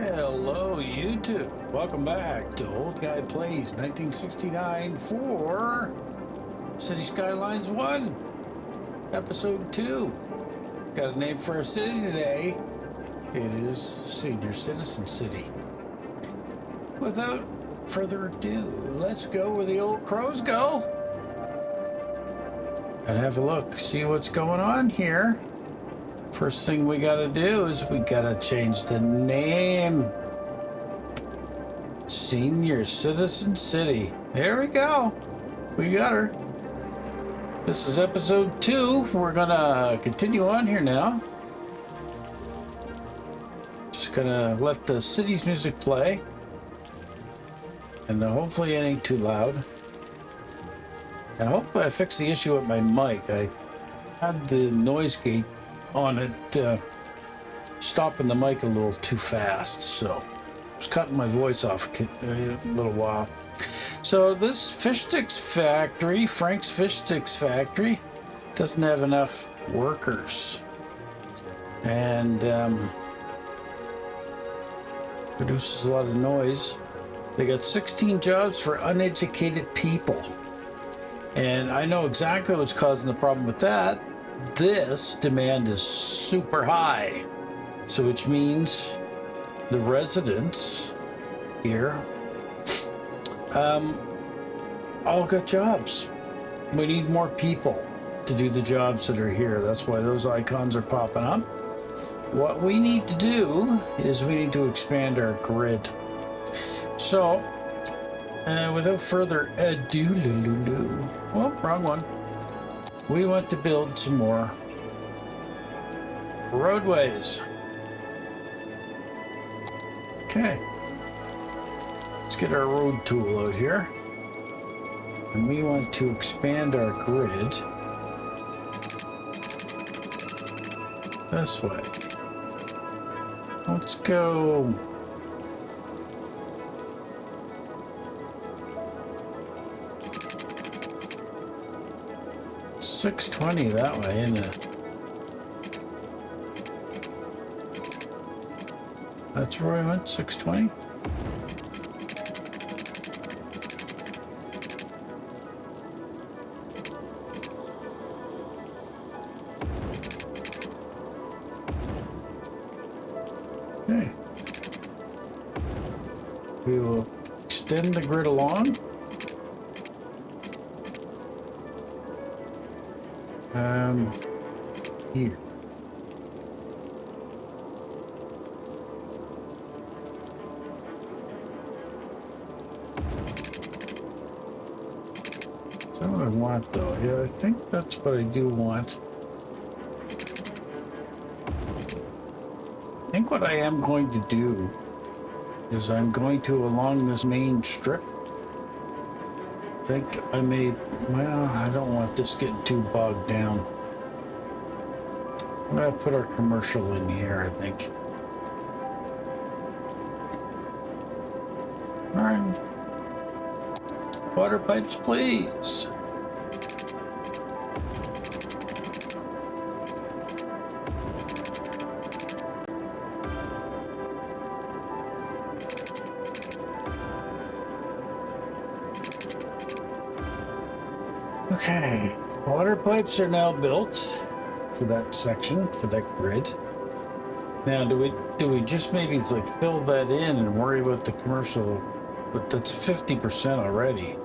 Hello, YouTube. Welcome back to Old Guy Plays 1969 for City Skylines 1, Episode 2. Got a name for our city today. It is Senior Citizen City. Without further ado, let's go where the old crows go and have a look, see what's going on here. First thing we gotta do is we gotta change the name. Senior Citizen City. There we go. We got her. This is episode 2. We're gonna continue on here now. Just gonna let the city's music play. And hopefully it ain't too loud. And hopefully I fixed the issue with my mic. I had the noise gate on it, stopping the mic a little too fast, so I was cutting my voice off a little while. So this fish sticks factory, Frank's fish sticks factory, doesn't have enough workers, and produces a lot of noise. They got 16 jobs for uneducated people, and I know exactly what's causing the problem with that. This demand is super high, so which means the residents here all got jobs. We need more people to do the jobs that are here. That's why those icons are popping up. What we need to do is we need to expand our grid. So without further ado, well, wrong one. We want to build some more roadways. Okay. Let's get our road tool out here. And we want to expand our grid this way. Let's go. $620 that way, isn't it? That's where I went, $620. Okay. We will extend the grid along. Here. Is that what I want, though? Yeah, I think that's what I do want. I think what I am going to do is I'm going to, along this main strip, I think I may, well, I don't want this getting too bogged down. I'm gonna put our commercial in here, I think. All right. Water pipes, please. Okay, water pipes are now built for that section, for that grid. Now, do we just maybe like fill that in and worry about the commercial? But that's 50% already.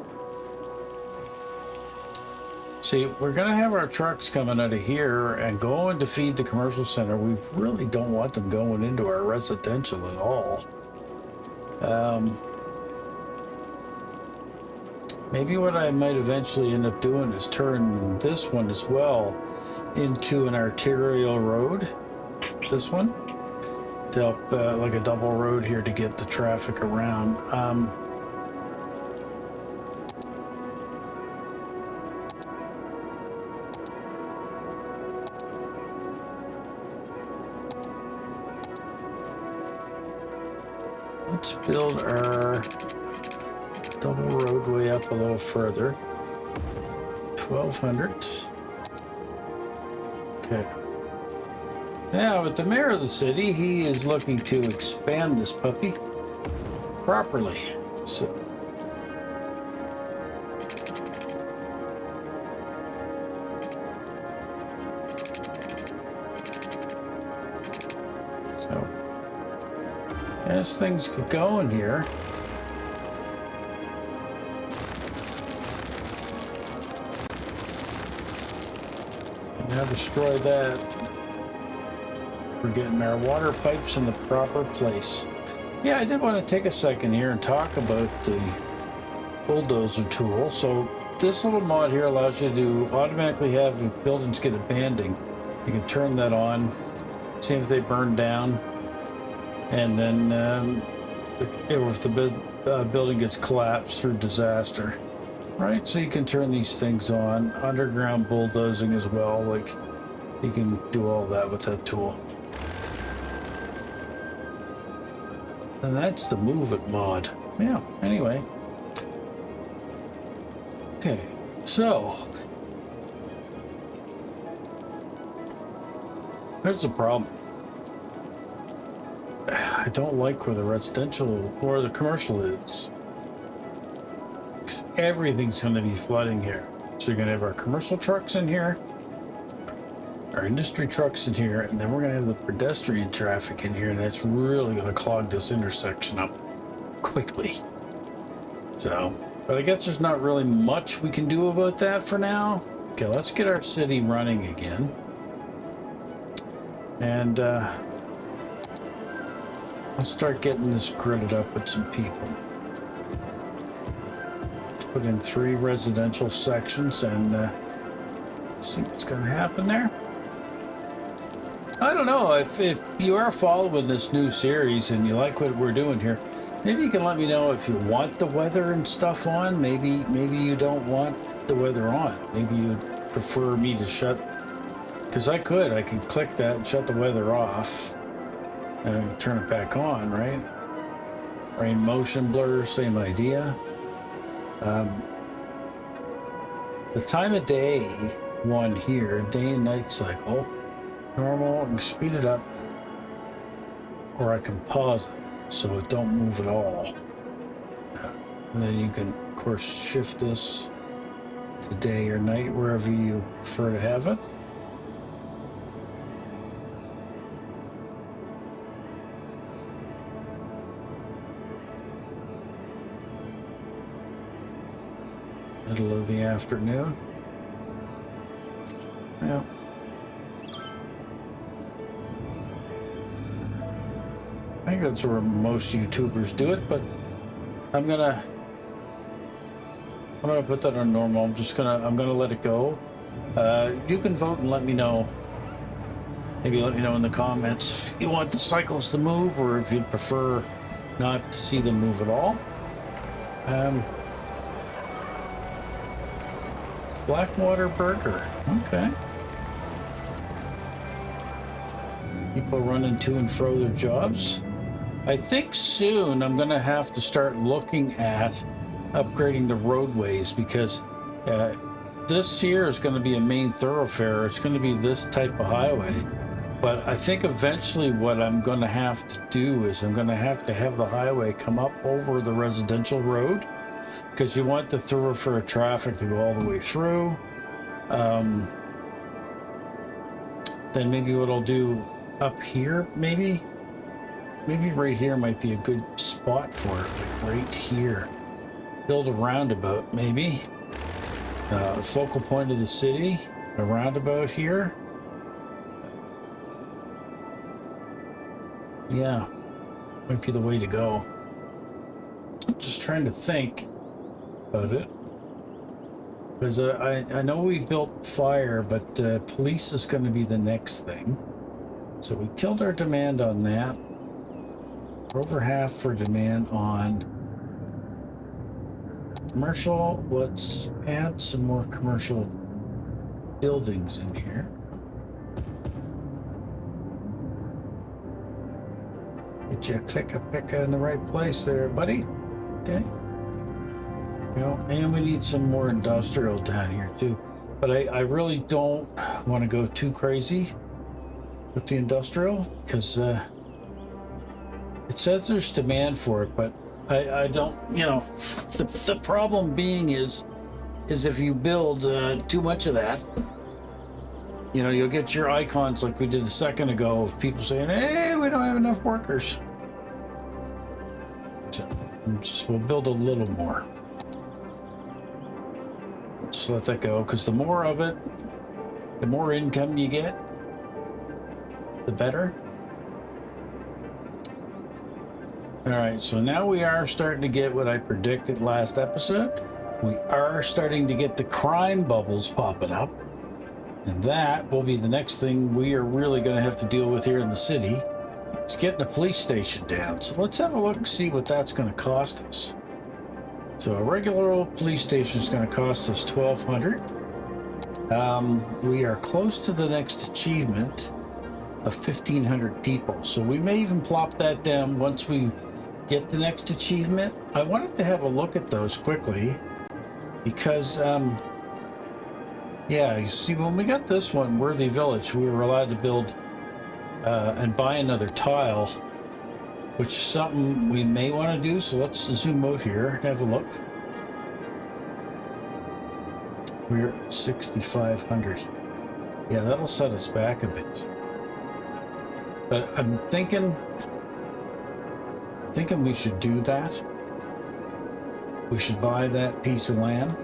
See, we're gonna have our trucks coming out of here and going to feed the commercial center. We really don't want them going into our residential at all. Maybe what I might eventually end up doing is turn this one as well into an arterial road. This one to help like a double road here to get the traffic around. Let's build our double roadway up a little further. 1,200. Okay. Now, with the mayor of the city, he is looking to expand this puppy properly. So, as things get going here, now destroy that. We're getting our water pipes in the proper place. Yeah, I did want to take a second here and talk about the bulldozer tool. So this little mod here allows you to automatically have, if buildings get abandoned, you can turn that on, see if they burn down, and then if the building gets collapsed through disaster. Right, so you can turn these things on. Underground bulldozing as well, like you can do all that with that tool. And that's the Move It mod. Yeah, anyway. Okay, so here's the problem. I don't like where the residential or the commercial is. Everything's going to be flooding here. So you're going to have our commercial trucks in here, our industry trucks in here, and then we're going to have the pedestrian traffic in here, and that's really going to clog this intersection up quickly. So, but I guess there's not really much we can do about that for now. Okay, let's get our city running again. And let's start getting this gridded up with some people. Put in 3 residential sections and see what's going to happen there. I don't know if you are following this new series and you like what we're doing here. Maybe you can let me know if you want the weather and stuff on. Maybe you don't want the weather on. Maybe you prefer me to shut. Because I could click that and shut the weather off and turn it back on, right? Rain motion blur, same idea. The time of day one here, day and night cycle, normal, I can speed it up, or I can pause it so it don't move at all. And then you can, of course, shift this to day or night, wherever you prefer to have it. Middle of the afternoon. Yeah. I think that's where most YouTubers do it, but I'm gonna put that on normal. I'm gonna let it go. You can vote and let me know. Maybe let me know in the comments if you want the cycles to move or if you'd prefer not to see them move at all. Blackwater Burger. Okay. People running to and fro their jobs. I think soon I'm going to have to start looking at upgrading the roadways because this here is going to be a main thoroughfare. It's going to be this type of highway. But I think eventually what I'm going to have to do is I'm going to have the highway come up over the residential road, because you want the thoroughfare traffic to go all the way through. Then maybe what I'll do up here, maybe right here might be a good spot for it, like right here. Build a roundabout, maybe. Focal point of the city, a roundabout here. Yeah, might be the way to go. I'm just trying to think about it, because I know we built fire, but police is going to be the next thing. So we killed our demand on that. We're over half for demand on commercial. Let's add some more commercial buildings in here. Get you a click-a-pick in the right place there, buddy. Okay. You know, and we need some more industrial down here too. But I really don't want to go too crazy. with the industrial, because it says there's demand for it, but I don't, you know, the problem being is if you build too much of that, you know, you'll get your icons like we did a second ago of people saying, hey, we don't have enough workers. So we'll build a little more. Just let that go, because the more of it, the more income you get, the better. All right, so now we are starting to get what I predicted last episode. We are starting to get the crime bubbles popping up. And that will be the next thing we are really going to have to deal with here in the city. It's getting a police station down. So let's have a look and see what that's going to cost us. So a regular old police station is going to cost us $1,200. We are close to the next achievement of 1,500 people. So we may even plop that down once we get the next achievement. I wanted to have a look at those quickly because, yeah, you see, when we got this one, Worthy Village, we were allowed to build and buy another tile, which is something we may want to do. So let's zoom out here and have a look. We're at 6,500. Yeah, that'll set us back a bit. But I'm thinking we should do that. We should buy that piece of land.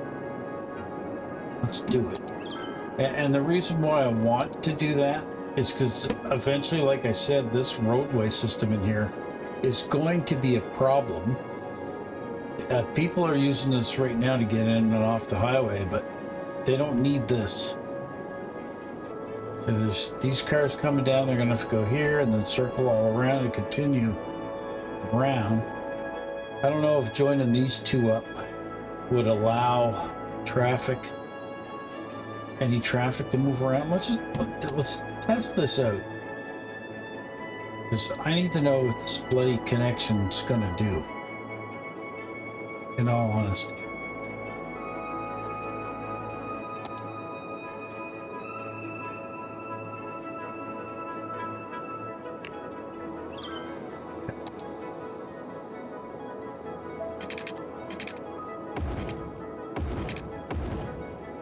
Let's do it. And the reason why I want to do that is because eventually, like I said, this roadway system in here is going to be a problem. People are using this right now to get in and off the highway, but they don't need this. So there's these cars coming down, they're going to have to go here and then circle all around and continue around. I don't know if joining these two up would allow any traffic to move around. Let's test this out, because I need to know what this bloody connection's gonna do, in all honesty.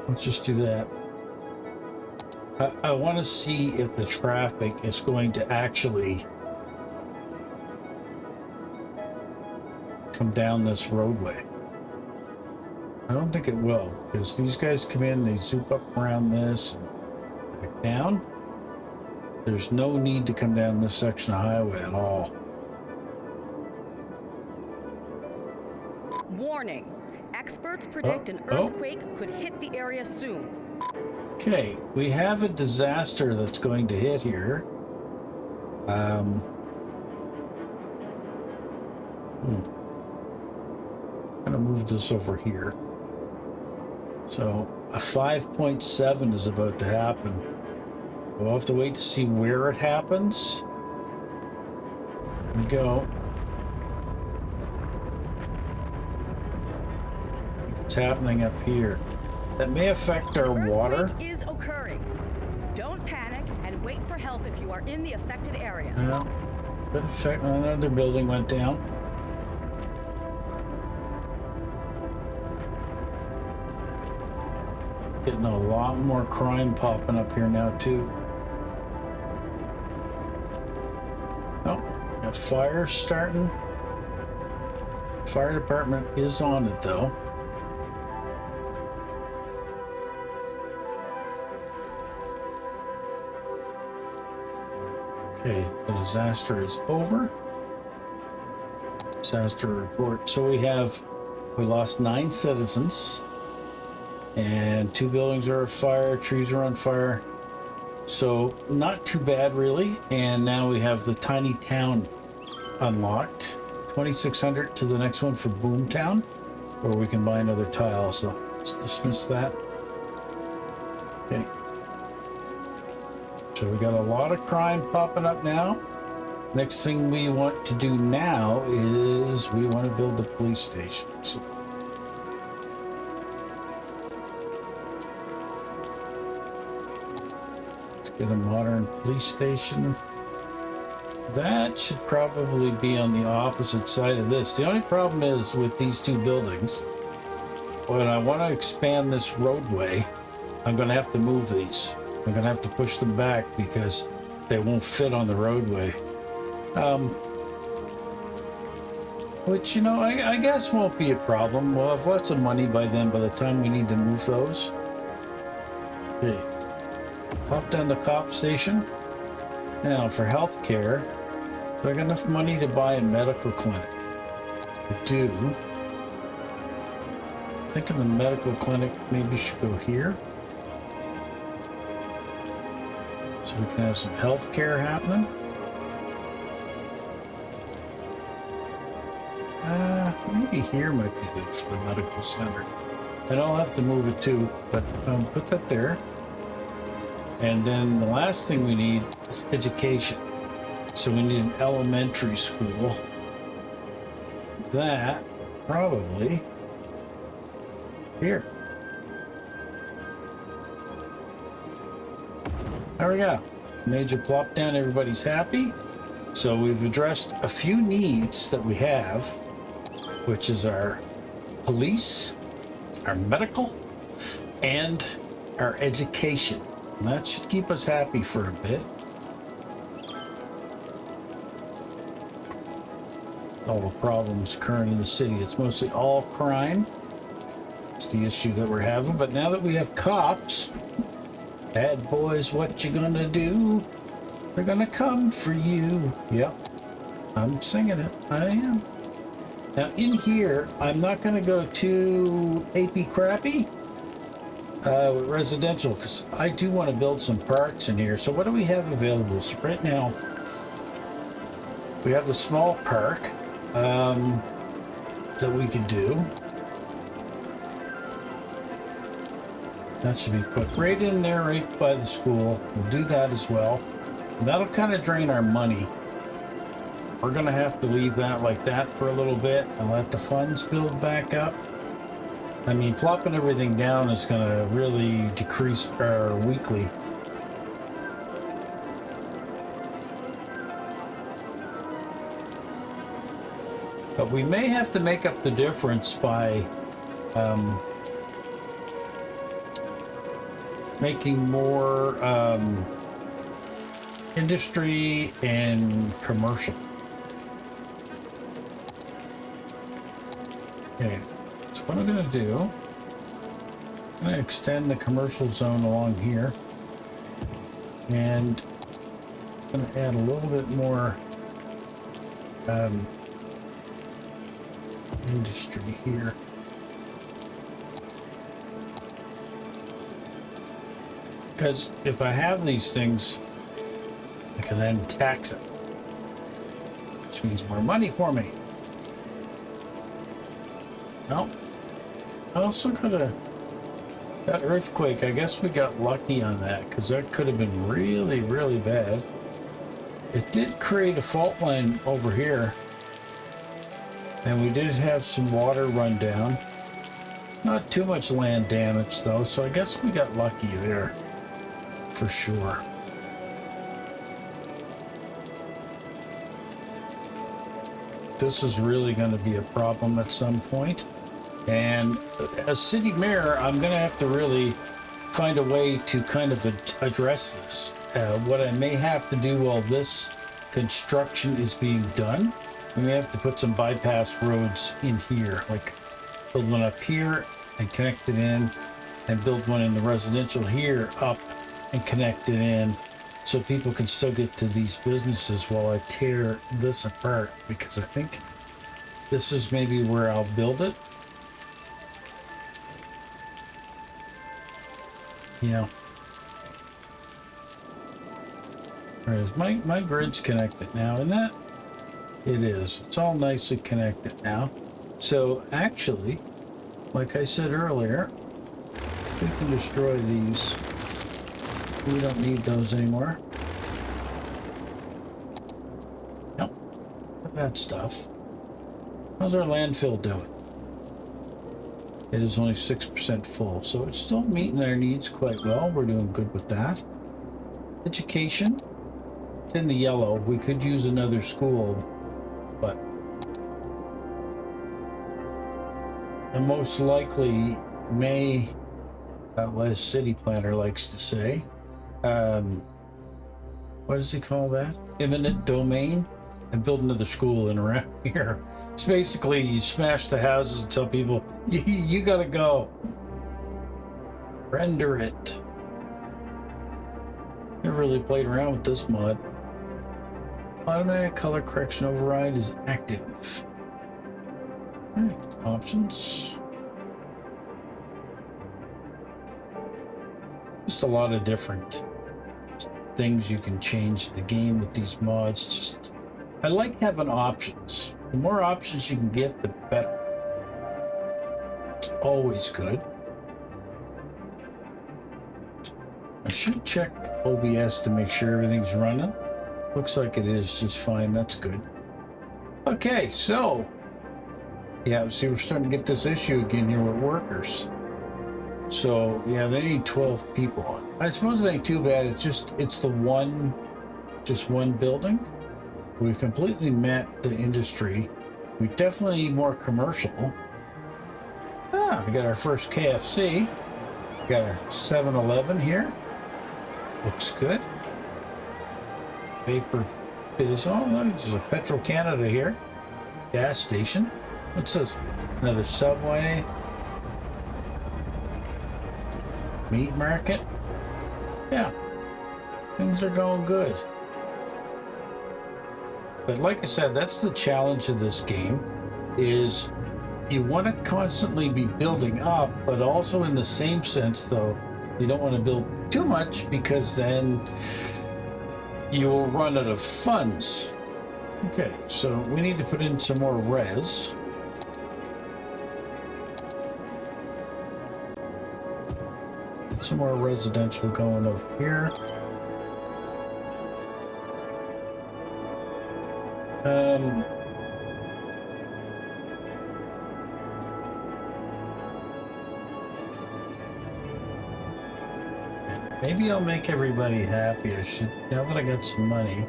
Let's just do that. I want to see if the traffic is going to actually come down this roadway. I don't think it will, because these guys come in, they zoop up around this and back down. There's no need to come down this section of highway at all. Warning. Experts predict an earthquake could hit the area soon. Okay, we have a disaster that's going to hit here. I'm gonna move this over here. So a 5.7 is about to happen. We'll have to wait to see where it happens. Here we go. It's happening up here. That may affect our water. Is occurring. Don't panic and wait for help if you are in the affected area. Yeah, could affect. Another building went down. Getting a lot more crime popping up here now too. Oh, a fire starting. Fire department is on it though. Okay, the disaster is over. Disaster report. So we lost 9 citizens, and 2 buildings are on fire, trees are on fire. So not too bad really. And now we have the tiny town unlocked. 2,600 to the next one for Boomtown, or we can buy another tile. So let's dismiss that. Okay. So we got a lot of crime popping up now. Next thing we want to do now is we want to build the police station. So let's Get a modern police station. That should probably be on the opposite side of this. The only problem is with these two buildings, when I want to expand this roadway, I'm going to have to move these. I'm going to have to push them back because they won't fit on the roadway. Which, you know, I guess won't be a problem. We'll have lots of money by then by the time we need to move those. Okay. Pop down the cop station. Now, for health care, do I got enough money to buy a medical clinic? I do. I think the medical clinic maybe should go here. So we can have some health care happening. Maybe here might be good for the medical center. And I'll have to move it too, but put that there. And then the last thing we need is education. So we need an elementary school. That probably here. There we go. Major plop down, everybody's happy. So we've addressed a few needs that we have, which is our police, our medical, and our education. And that should keep us happy for a bit. All the problems current in the city. It's mostly all crime. It's the issue that we're having. But now that we have cops, bad boys, what you gonna do? They're gonna come for you. Yep, I'm singing it. I am. Now in here, I'm not gonna go too AP crappy with residential because I do want to build some parks in here. So what do we have available? So right now, we have the small park that we can do. That should be put right in there, right by the school. We'll do that as well. And that'll kind of drain our money. We're gonna have to leave that like that for a little bit and let the funds build back up. I mean, plopping everything down is gonna really decrease our weekly. But we may have to make up the difference by making more industry and commercial. Okay, so what I'm gonna do, I'm gonna extend the commercial zone along here, and I'm gonna add a little bit more industry here. Because if I have these things, I can then tax it, which means more money for me. No, I also could have, that earthquake, I guess we got lucky on that because that could have been really, really bad. It did create a fault line over here, and we did have some water run down. Not too much land damage though, so I guess we got lucky there for sure. This is really going to be a problem at some point. And as city mayor, I'm going to have to really find a way to kind of address this. What I may have to do while this construction is being done, we may have to put some bypass roads in here, like build one up here and connect it in, and build one in the residential here up and connect it in, so people can still get to these businesses while I tear this apart, because I think this is maybe where I'll build it. Yeah. Alright, is my grid's connected now, isn't that? It is. It's all nicely connected now. So actually, like I said earlier, we can destroy these. We don't need those anymore. Nope. That stuff. How's our landfill doing? It is only 6% full, so it's still meeting our needs quite well. We're doing good with that. Education. It's in the yellow. We could use another school, but I most likely may, as city planner likes to say, what does he call that? Eminent domain, and build another school in around here. It's basically you smash the houses and tell people, you gotta go. Render it. Never really played around with this mod. Automatic color correction override is active. Alright, options. Just a lot of different things you can change in the game with these mods. Just, I like having options. The more options you can get, the better. It's always good. I should check OBS to make sure everything's running. Looks like it is just fine. That's good. Okay, so yeah, see, we're starting to get this issue again here with workers. So yeah, they need 12 people. I suppose it ain't too bad. It's just one building. We completely met the industry. We definitely need more commercial. We got our first KFC. We got our 7-Eleven here. Looks good. Vapor is, oh look, there's a Petro Canada here. Gas station. What's this? Another Subway. Meat market. Yeah, things are going good. But like I said, that's the challenge of this game, is you want to constantly be building up, but also in the same sense though, you don't want to build too much because then you will run out of funds. Okay, so we need to put in some more res. Some more residential going over here. Maybe I'll make everybody happy. I should, now that I got some money,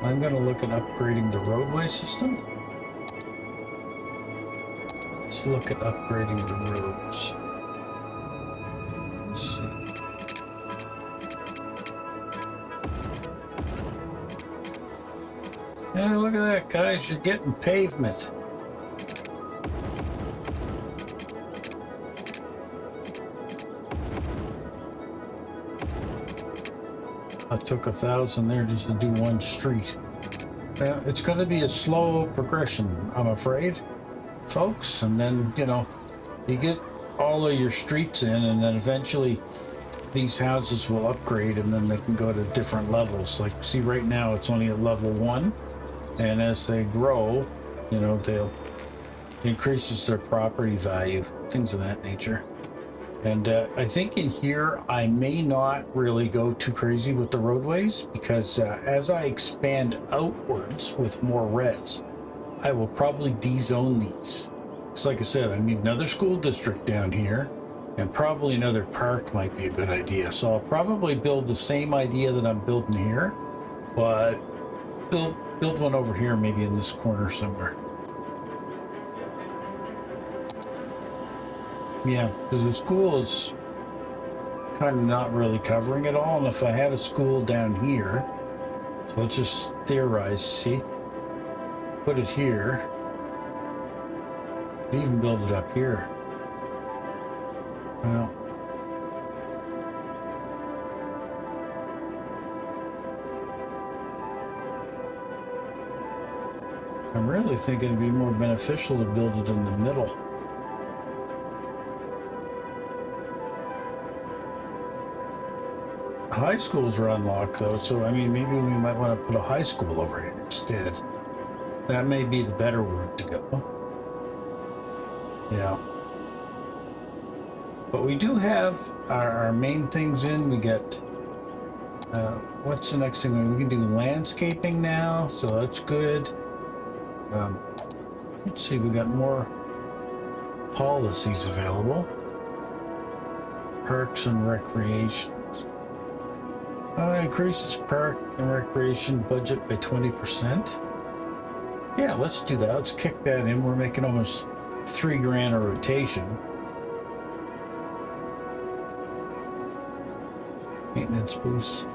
I'm going to look at upgrading the roadway system. Let's look at upgrading the roads. Let's see. Yeah, look at that, guys. You're getting pavement. I took 1,000 there just to do one street. It's going to be a slow progression, I'm afraid, folks. And then, you know, you get all of your streets in, and then eventually these houses will upgrade, and then they can go to different levels. Like, see, right now it's only at level 1, and as they grow, you know, they'll increases their property value, things of that nature. And I think in here I may not really go too crazy with the roadways, because as I expand outwards with more res, I will probably de-zone these. Because like I said, I need another school district down here, and probably another park might be a good idea. So I'll probably build the same idea that I'm building here, but build one over here, maybe in this corner somewhere. Yeah, because the school is kind of not really covering it all. And if I had a school down here, so let's just theorize, see? Put it here. Could even build it up here. Well, I'm really thinking it'd be more beneficial to build it in the middle. High schools are unlocked though, so I mean, maybe we might want to put a high school over here instead. That may be the better route to go. Yeah. But we do have our main things in. We get, what's the next thing? We can do landscaping now, so that's good. Let's see, we got more policies available. Parks and recreation. Increases park and recreation budget by 20%. Yeah, let's do that. Let's kick that in. We're making almost $3,000 a rotation. Maintenance boost.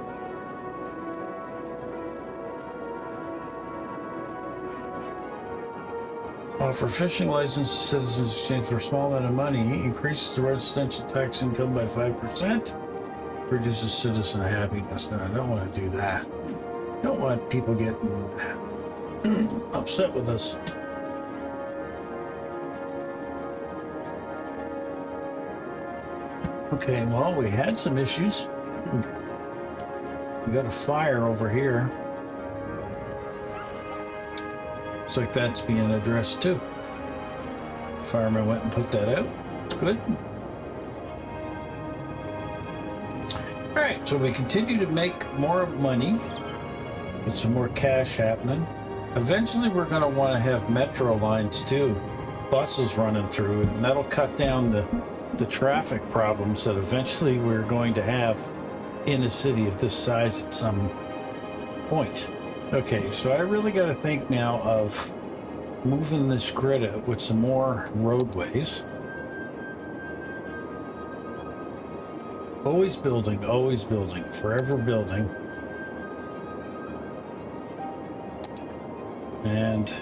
Offer fishing license to citizens in exchange for a small amount of money. Increases the residential tax income by 5%. Reduces citizen happiness. No, I don't want to do that. Don't want people getting upset with us. Okay, well, we had some issues. We got a fire over here. Looks like that's being addressed too. Fireman went and put that out. It's good. All right, so we continue to make more money. Get some more cash happening. Eventually, we're going to want to have metro lines too, buses running through, and that'll cut down the traffic problems that eventually we're going to have in a city of this size at some point. Okay, so I really got to think now of moving this grid out with some more roadways. Always building, forever building. And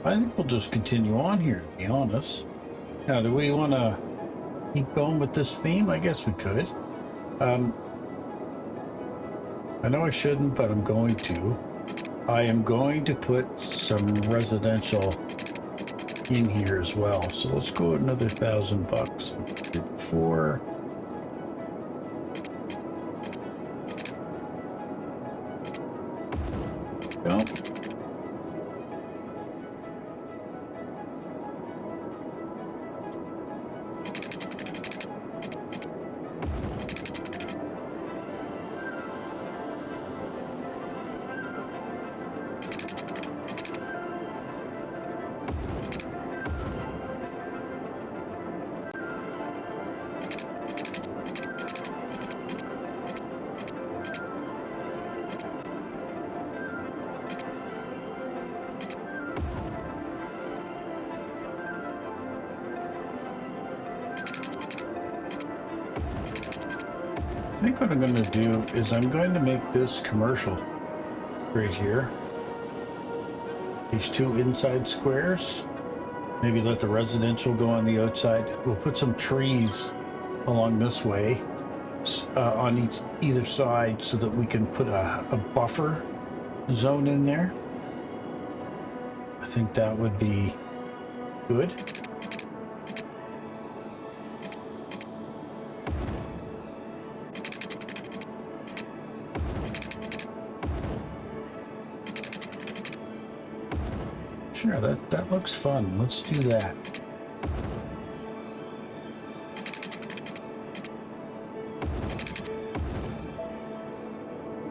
I think we'll just continue on here, to be honest. Now, do we want to keep going with this theme? I guess we could. I know I shouldn't, but I'm going to. I am going to put some residential in here as well. So let's go at another $1,000 before. Go. I think what I'm going to do is I'm going to make this commercial right here. These two inside squares. Maybe let the residential go on the outside. We'll put some trees along this way on either side so that we can put a buffer zone in there. I think that would be good. Sure, that looks fun. Let's do that.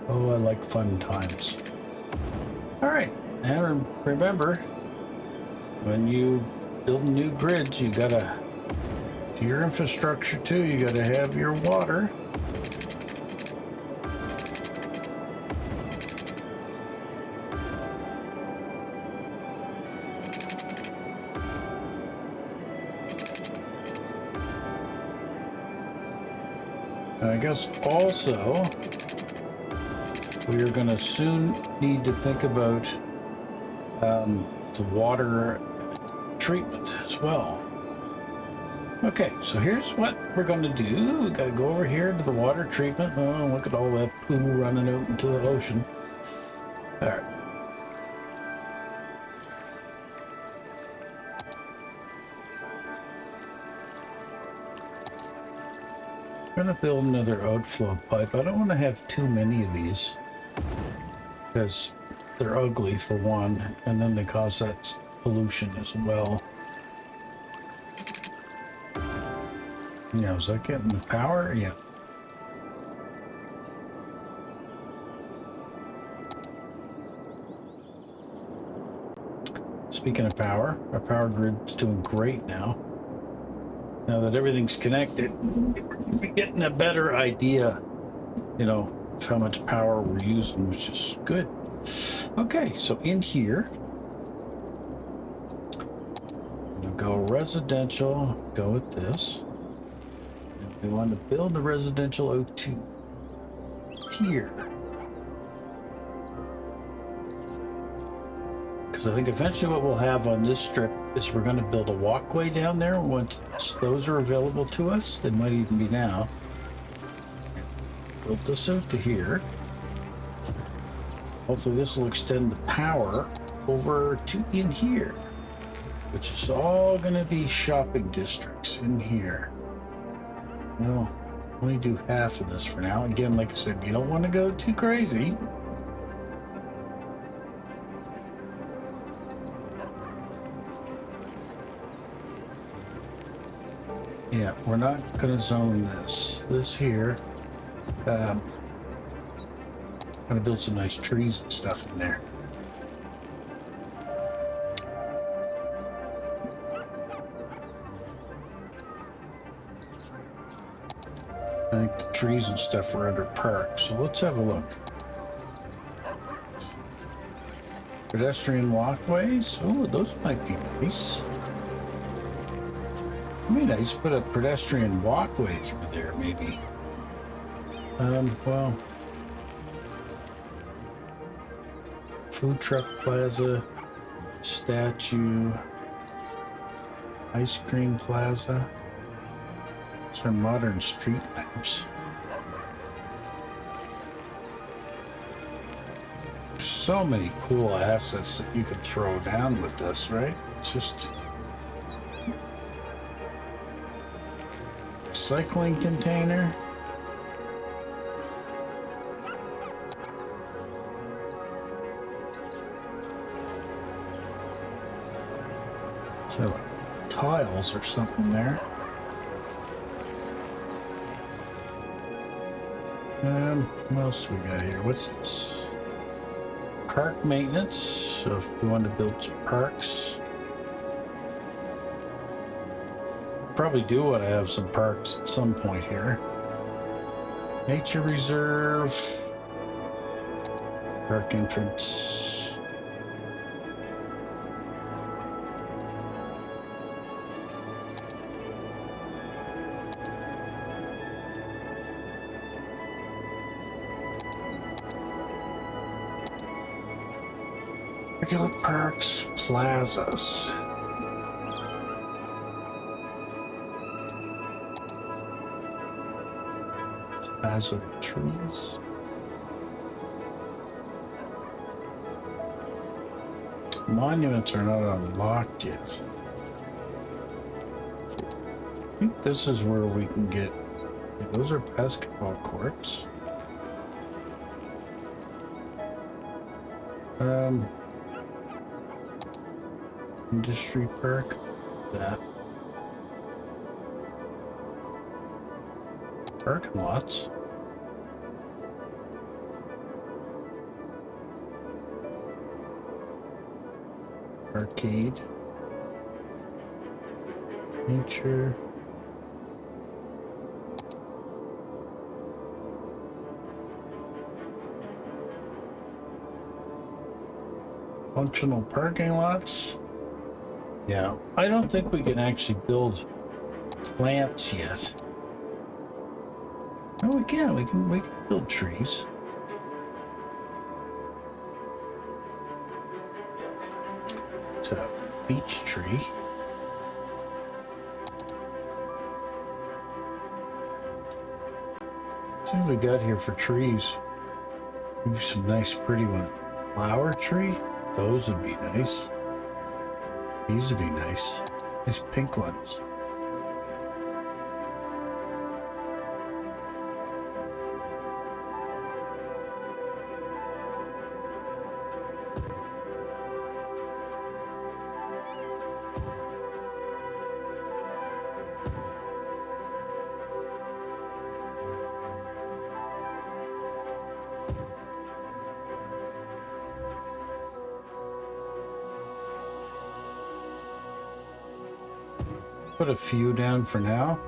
Oh, I like fun times. All right, and remember, when you build new grids, you gotta do your infrastructure too. You gotta have your water. I guess also we are going to soon need to think about the water treatment as well. Okay, so here's what we're going to do. We got to go over here to the water treatment. Oh, look at all that poo running out into the ocean. All right. I'm going to build another outflow pipe. I don't want to have too many of these because they're ugly for one, and then they cause that pollution as well. Yeah, is that getting the power? Yeah. Speaking of power, our power grid's doing great now. Now that everything's connected, we're getting a better idea you know, of how much power we're using, which is good. Okay, so in here, I'm gonna go residential, go with this. And we want to build the residential O2 here. Because I think eventually what we'll have on this strip is we're going to build a walkway down there once those are available to us. They might even be now. Build this out to here. Hopefully this will extend the power over to in here, which is all going to be shopping districts in here. Well, only do half of this for now. Again, like I said, you don't want to go too crazy. Yeah, we're not going to zone this. This here. I'm going to build some nice trees and stuff in there. I think the trees and stuff are under parks, so let's have a look. Pedestrian walkways. Oh, those might be nice. I mean, I just put a pedestrian walkway through there, maybe. Well, food truck plaza, statue, ice cream plaza. These are modern street lamps. So many cool assets that you could throw down with this, right? It's just recycling container. So tiles or something there. What else do we got here? What's this? Park maintenance. So if we want to build some parks, probably do want to have some parks at some point here. Nature reserve, park entrance. Regular parks, plazas. Plaza with trees. Monuments are not unlocked yet. I think this is where we can get. Yeah, those are basketball courts. Industry park. That. Parking lots. Arcade. Nature. Functional parking lots. Yeah, I don't think we can actually build plants yet. No, we can. We can build trees. It's a beech tree. See what we got here for trees. Maybe some nice pretty one. Flower tree? Those would be nice. These would be nice. Nice pink ones. Put a few down for now.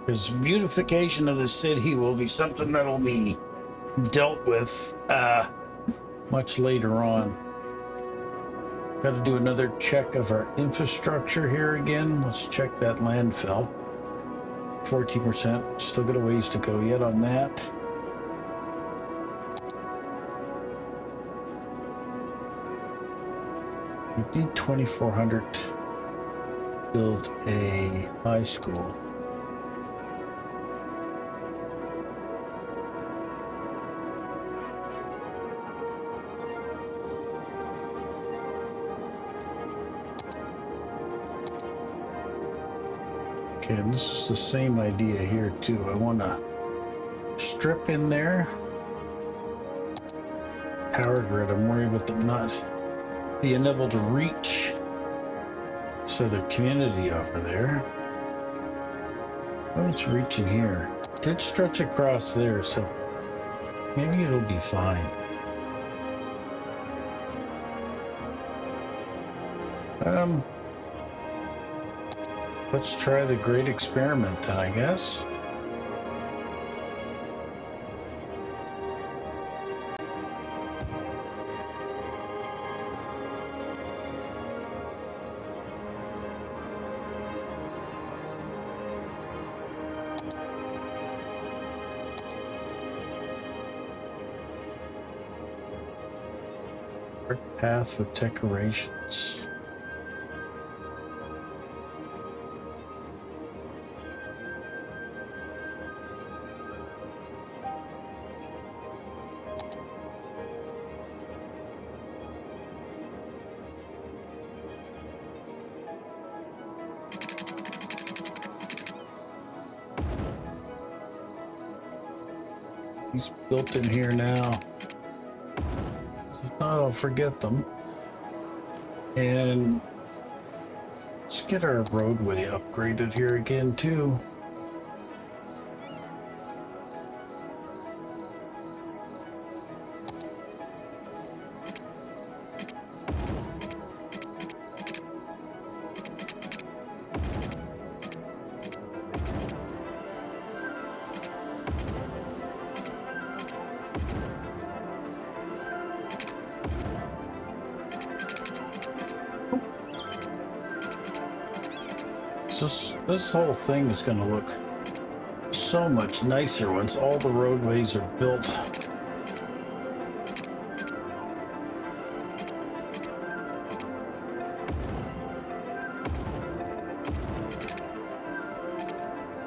Because beautification of the city will be something that'll be dealt with much later on. Got to do another check of our infrastructure here again. Let's check that landfill. 14%. Still got a ways to go yet on that. We need 2,400 to build a high school. Okay, and this is the same idea here too. I want to strip in there. Power grid, I'm worried about them not being able to reach so the community over there. Oh, it's reaching here. It did stretch across there, so maybe it'll be fine. Let's try the great experiment then, I guess. Path with decorations. He's built in here now. If not, I'll forget them. And let's get our roadway upgraded here again too. This whole thing is going to look so much nicer once all the roadways are built.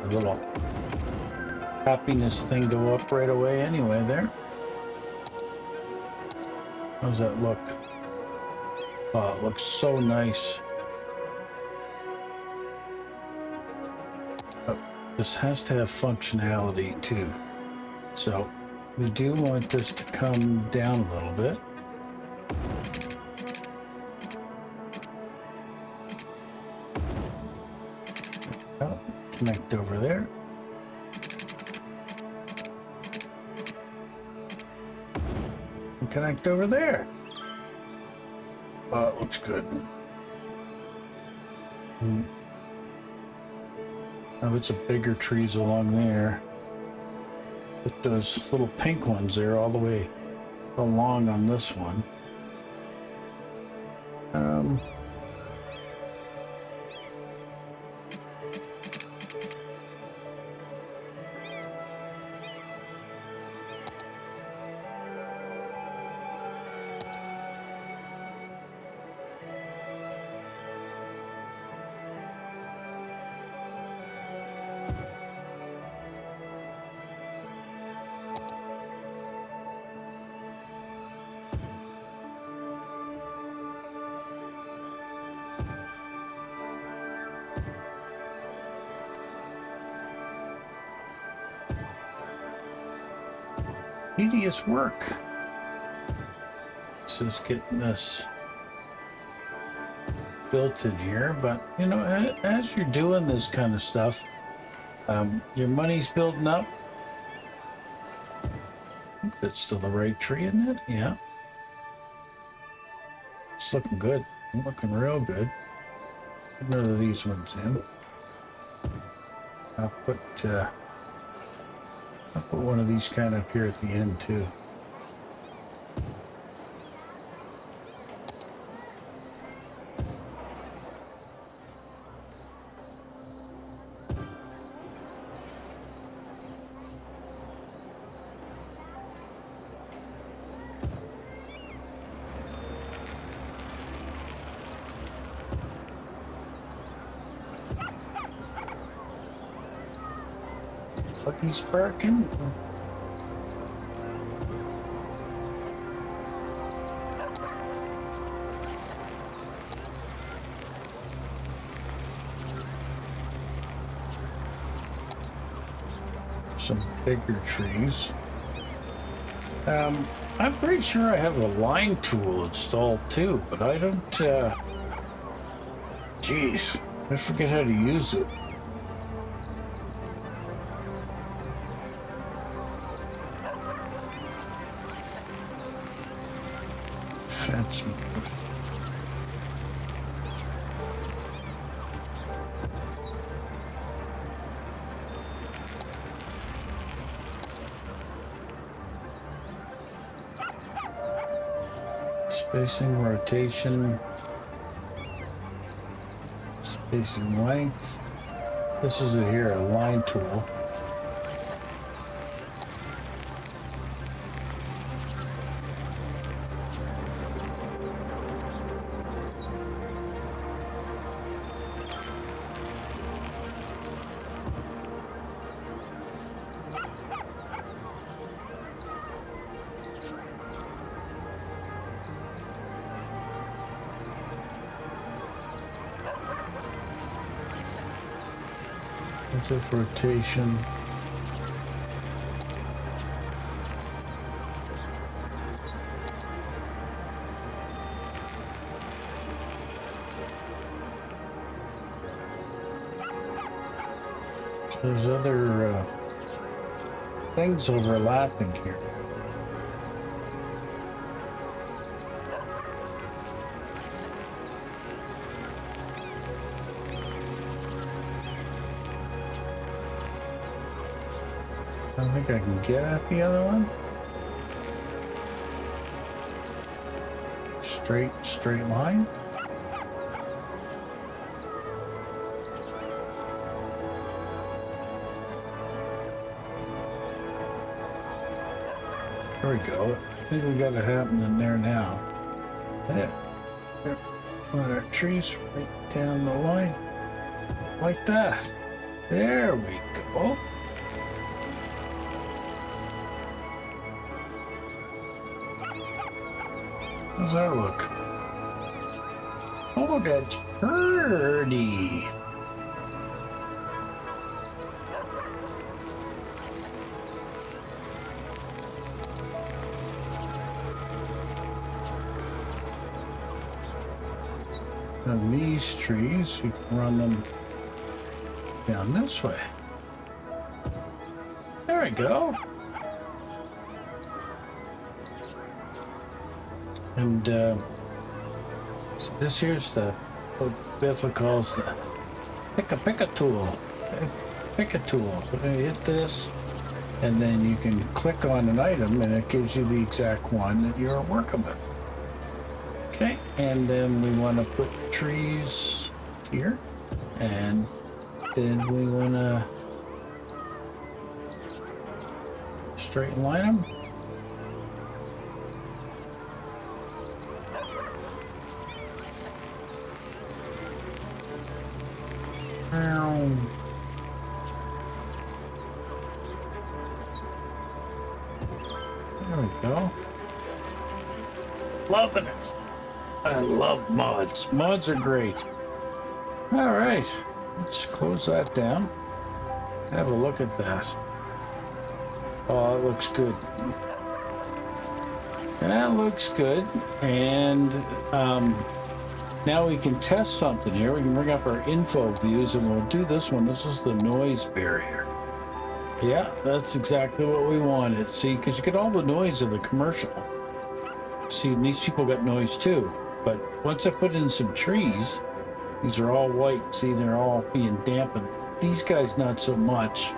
A little happiness thing go up right away anyway there. How's that look? Oh, it looks so nice. This has to have functionality too. So we do want this to come down a little bit. Oh, connect over there. And connect over there. Oh, it looks good. Now it's a bigger trees along there. Put those little pink ones there all the way along on this one. Tedious work. This is getting this built in here, but you know, as you're doing this kind of stuff, your money's building up. I think that's still the right tree, isn't it? Yeah. It's looking good. Looking real good. Put none of these ones in. I'll put one of these kind of up here at the end too. He's barking. Some bigger trees. I'm pretty sure I have a line tool installed too, but I don't. Geez, I forget how to use it. Fancy. Spacing, rotation, spacing length. This is it here, a line tool. Of rotation. There's other things overlapping here. I don't think I can get at the other one. Straight line. There we go. I think we got it happening there now. There. One of our trees right down the line. Like that. There we go. How's that look? Oh, that's pretty. And these trees, we can run them down this way. There we go. And so this here's what Biffa calls the pick a tool. Pick a tool. So we're gonna hit this, and then you can click on an item, and it gives you the exact one that you're working with. Okay, and then we want to put trees here, and then we want to straighten line them. There we go. Loving it. I love mods. Mods are great. All right, let's close that down. Have a look at that. Oh, it looks good. That looks good. And now we can test something here. We can bring up our info views, and we'll do this one. This is the noise barrier. Yeah, that's exactly what we wanted. See, because you get all the noise of the commercial. See, these people got noise too. But once I put in some trees, these are all white. See, they're all being dampened. These guys not so much.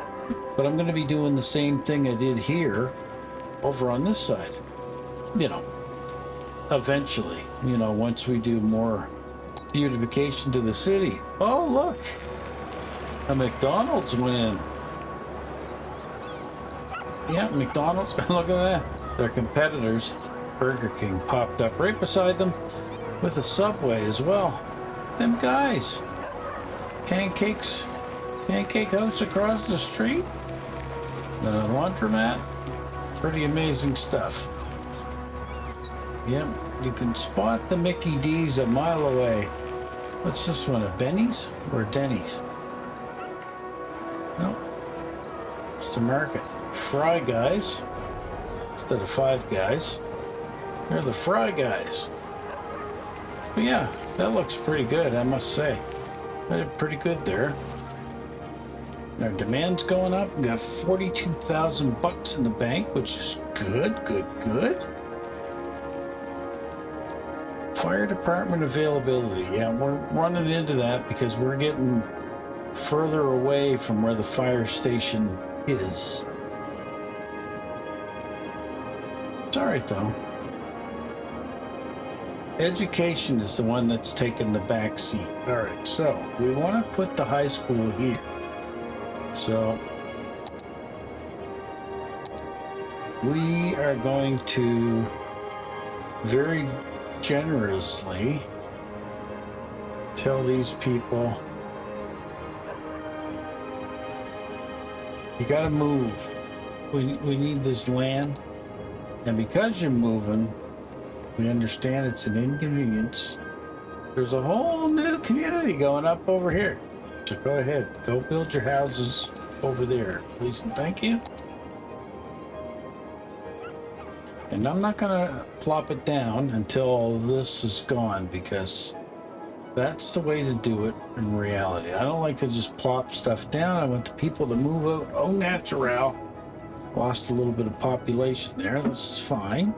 But I'm going to be doing the same thing I did here over on this side. You know, eventually, you know, once we do more beautification to the city. Oh, look, a McDonald's went in. Yeah, McDonald's, look at that. Their competitors, Burger King, popped up right beside them with a Subway as well. Them guys. Pancake house across the street. The laundromat. Pretty amazing stuff. Yep, you can spot the Mickey D's a mile away. What's this one, a Benny's or a Denny's? No, it's the market. Fry Guys instead of Five Guys. They're the Fry Guys. But yeah, that looks pretty good, I must say. They did pretty good there. Our demand's going up. We got 42,000 bucks in the bank, which is good. Fire department availability. Yeah, we're running into that because we're getting further away from where the fire station is. It's all right though. Education is the one that's taking the back seat. All right, so we want to put the high school here. So we are going to very generously tell these people, you got to move. We need this land, and because you're moving, we understand it's an inconvenience. There's a whole new community going up over here. So go ahead, go build your houses over there, please and thank you. And I'm not gonna plop it down until all this is gone, because that's the way to do it in reality. I don't like to just plop stuff down. I want the people to move out au naturel. Lost a little bit of population there. This is fine.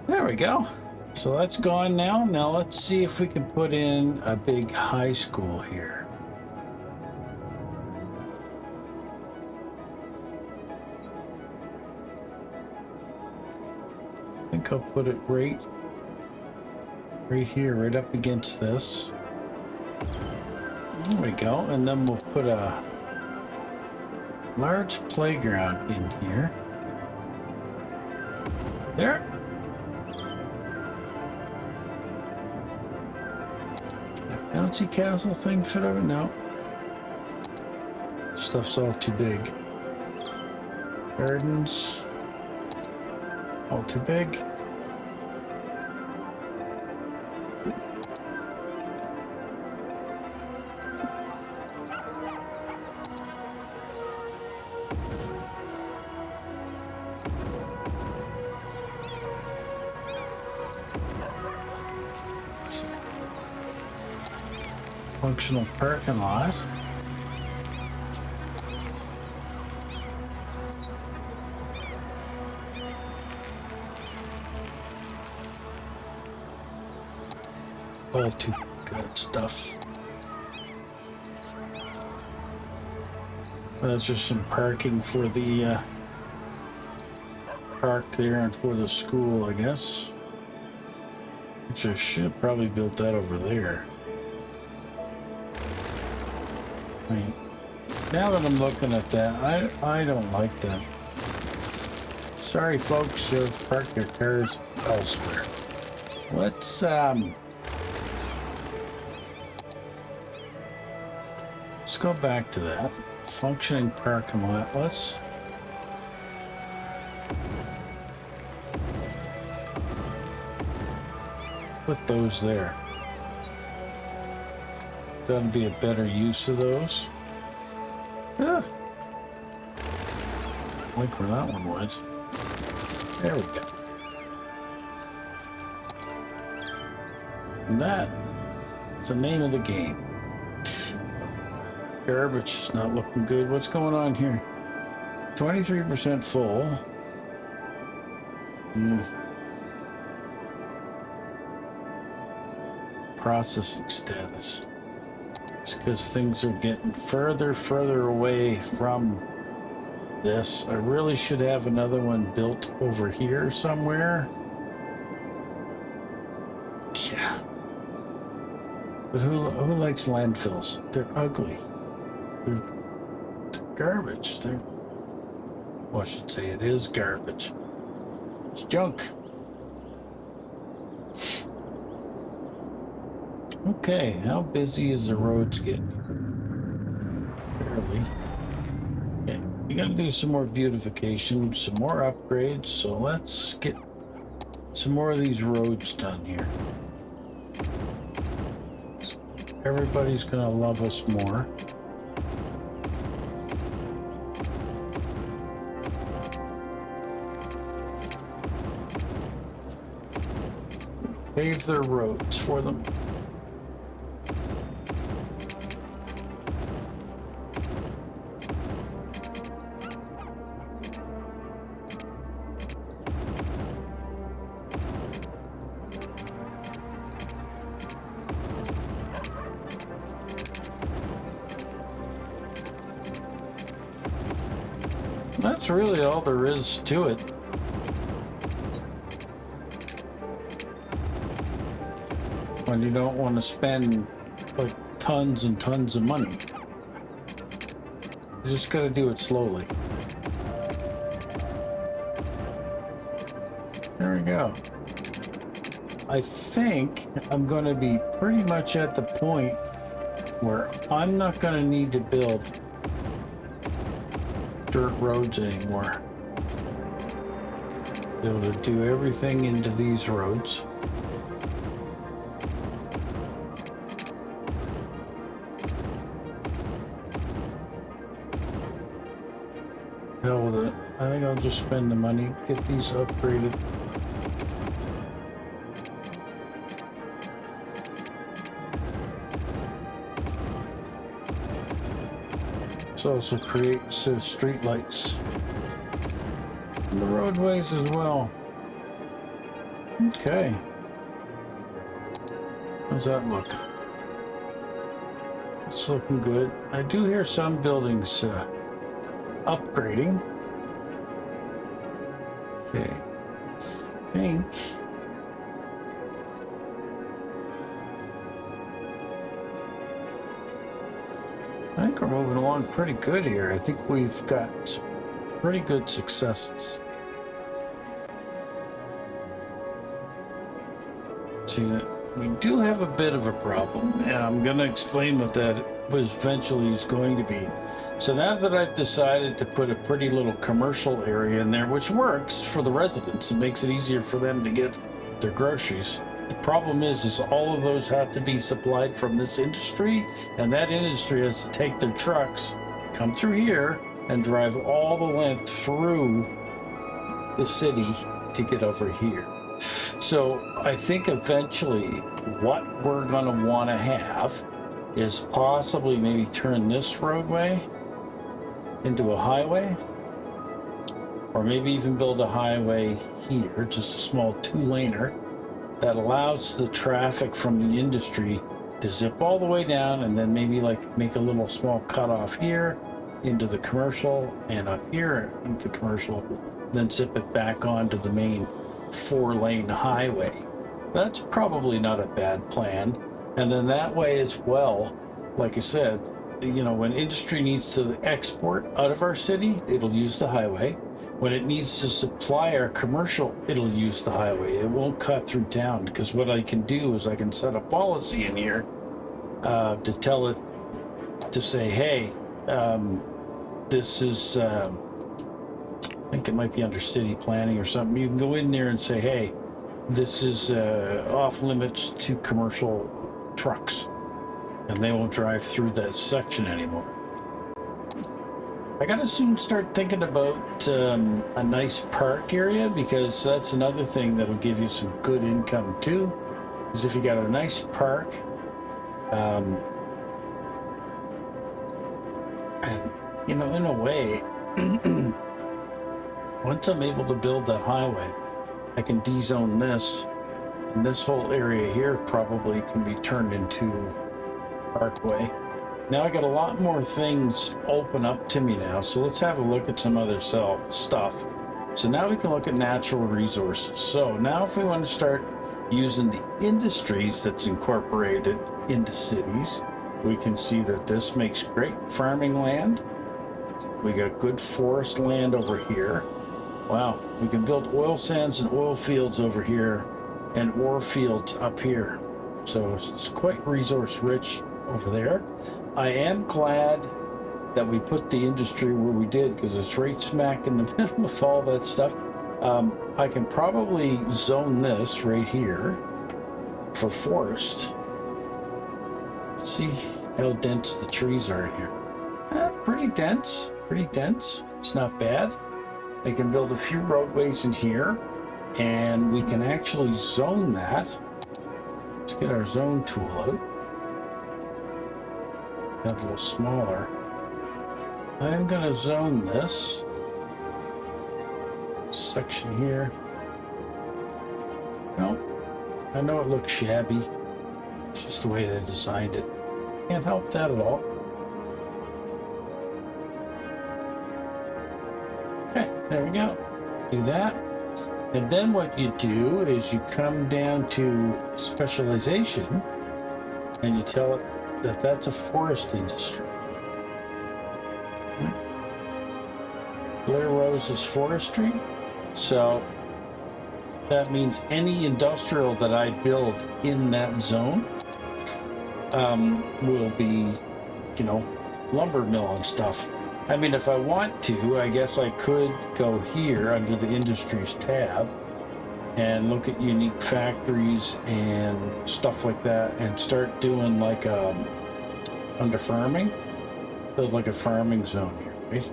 There we go. So that's gone now. Now let's see if we can put in a big high school here. I think I'll put it right here, right up against this. There we go. And then we'll put a large playground in here. There. Bouncy castle thing fit over? No. Stuff's all too big. Gardens. All too big. Functional parking lot. All too good stuff. That's just some parking for the park there and for the school, I guess. Which I should have probably built that over there. I mean, now that I'm looking at that, I don't like that. Sorry, folks, you'll park your cars elsewhere. Let's go back to that functioning parking lot. Let's put those there. That'd be a better use of those. Yeah. I like where that one was. There we go. And that is the name of the game. Garbage is not looking good. What's going on here? 23% full. Processing status. It's because things are getting further away from this. I really should have another one built over here somewhere. Yeah. But who likes landfills? They're ugly. They're garbage. Well, I should say it is garbage. It's junk. Okay, how busy is the roads getting? Barely. Okay, we gotta do some more beautification, some more upgrades, so let's get some more of these roads done here. Everybody's gonna love us more. Pave their roads for them. That's really all there is to it. When you don't want to spend like tons and tons of money. You just gotta do it slowly. There we go. I think I'm gonna be pretty much at the point where I'm not gonna need to build dirt roads anymore. Be able to do everything into these roads. Hell with it. I think I'll just spend the money, get these upgraded. Let's also create some street lights in the roadways as well. Okay. How's that look? It's looking good. I do hear some buildings upgrading. Okay. I think we're moving along pretty good here. I think we've got pretty good successes. See, we do have a bit of a problem, and I'm going to explain what that was eventually is going to be. So now that I've decided to put a pretty little commercial area in there, which works for the residents, it makes it easier for them to get their groceries. The problem is all of those have to be supplied from this industry, and that industry has to take their trucks, come through here, and drive all the length through the city to get over here. So I think eventually what we're going to want to have is possibly maybe turn this roadway into a highway, or maybe even build a highway here, just a small 2-laner that allows the traffic from the industry to zip all the way down, and then maybe like make a little small cutoff here into the commercial and up here into the commercial, then zip it back onto the main 4-lane highway. That's probably not a bad plan. And then that way as well, like I said, you know, when industry needs to export out of our city, it'll use the highway. When it needs to supply our commercial, it'll use the highway. It won't cut through town, because what I can do is I can set a policy in here to tell it to say, hey, this is, I think it might be under city planning or something. You can go in there and say, hey, this is off limits to commercial trucks, and they won't drive through that section anymore. I gotta soon start thinking about a nice park area, because that's another thing that'll give you some good income too, is if you got a nice park. And you know, in a way, once I'm able to build that highway, I can de-zone this, and this whole area here probably can be turned into parkway. Now I got a lot more things open up to me now. So let's have a look at some other stuff. So now we can look at natural resources. So now if we want to start using the industries that's incorporated into cities, we can see that this makes great farming land. We got good forest land over here. Wow, we can build oil sands and oil fields over here and ore fields up here. So it's quite resource rich over there. I am glad that we put the industry where we did, because it's right smack in the middle of all that stuff. I can probably zone this right here for forest. Let's see how dense the trees are in here. Pretty dense, pretty dense. It's not bad. I can build a few roadways in here, and we can actually zone that. Let's get our zone tool out. That a little smaller. I'm gonna zone this section here. Well, I know it looks shabby. It's just the way they designed it. Can't help that at all. Okay, there we go. Do that. And then what you do is you come down to specialization and you tell it that that's a forest industry. Blair Rose is forestry, so that means any industrial that I build in that zone will be, you know, lumber mill and stuff. I mean, if I want to, I guess I could go here under the industries tab and look at unique factories and stuff like that and start doing like under farming, build like a farming zone here, right?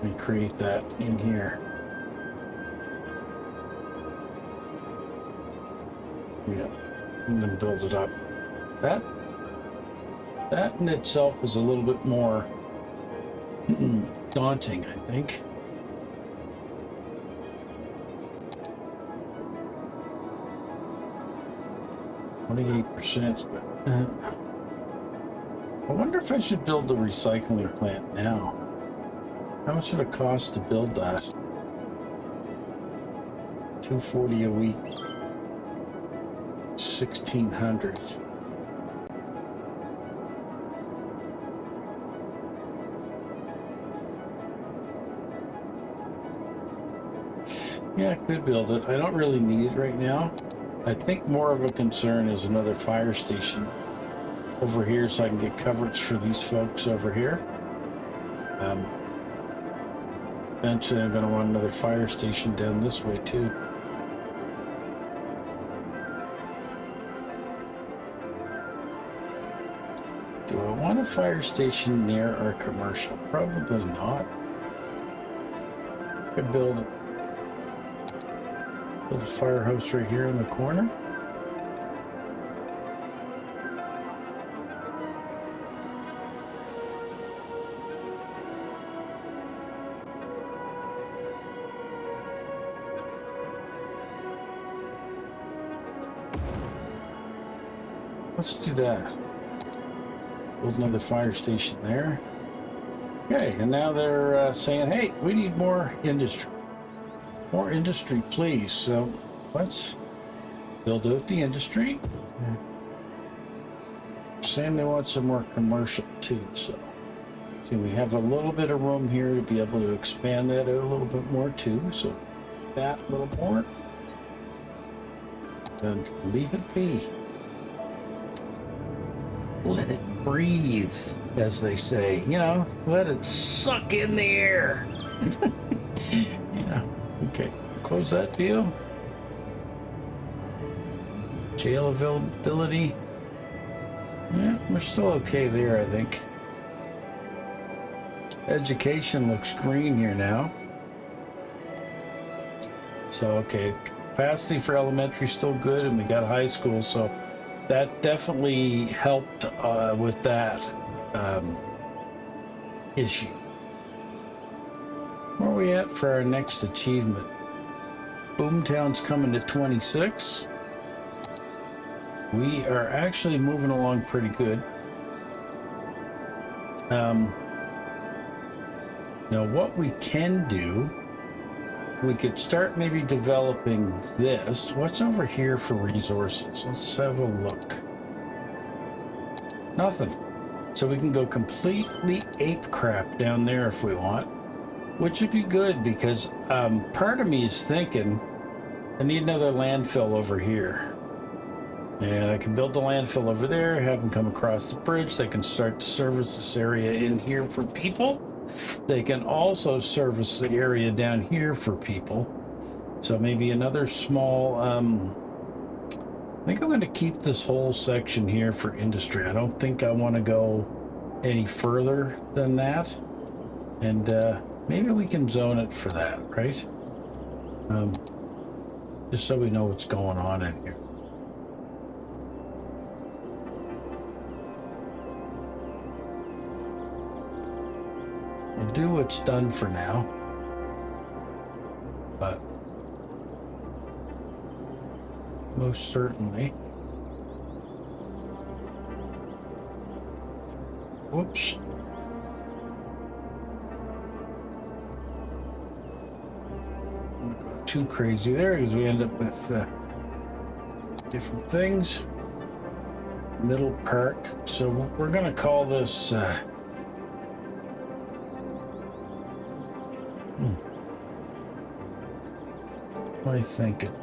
And create that in here. Yeah, and then build it up. That in itself is a little bit more daunting, I think. %. I wonder if I should build the recycling plant now. How much would it cost to build that? $240 a week. 1,600. Yeah, I could build it. I don't really need it right now. I think more of a concern is another fire station over here so I can get coverage for these folks over here. Eventually I'm going to want another fire station down this way too. Do I want a fire station near our commercial? Probably not. I could build a firehouse right here in the corner. Let's do that. Build another fire station there. Okay, and now they're saying, hey, we need more industry. More industry, please. So let's build out the industry. Saying they want some more commercial too. So see, we have a little bit of room here to be able to expand that out a little bit more too. So that a little more. Then leave it be. Let it breathe, as they say. You know, let it suck in the air. Yeah. Okay. Close that view. Jail availability. Yeah, we're still okay there, I think. Education looks green here now. So, okay. Capacity for elementary still good, and we got high school, so that definitely helped with that issue. Where are we at for our next achievement? Boomtown's coming to 26. We are actually moving along pretty good. Now what we can do, we could start maybe developing this. What's over here for resources? Let's have a look. Nothing. So we can go completely ape crap down there if we want, which would be good because part of me is thinking I need another landfill over here. And I can build the landfill over there, have them come across the bridge. They can start to service this area in here for people. They can also service the area down here for people. So maybe another small, I think I'm going to keep this whole section here for industry. I don't think I want to go any further than that. And maybe we can zone it for that, right? Just so we know what's going on in here. We'll do what's done for now, but most certainly. Whoops. I'm gonna go too crazy there because we end up with different things. Middle park. So we're gonna call this what am I thinking?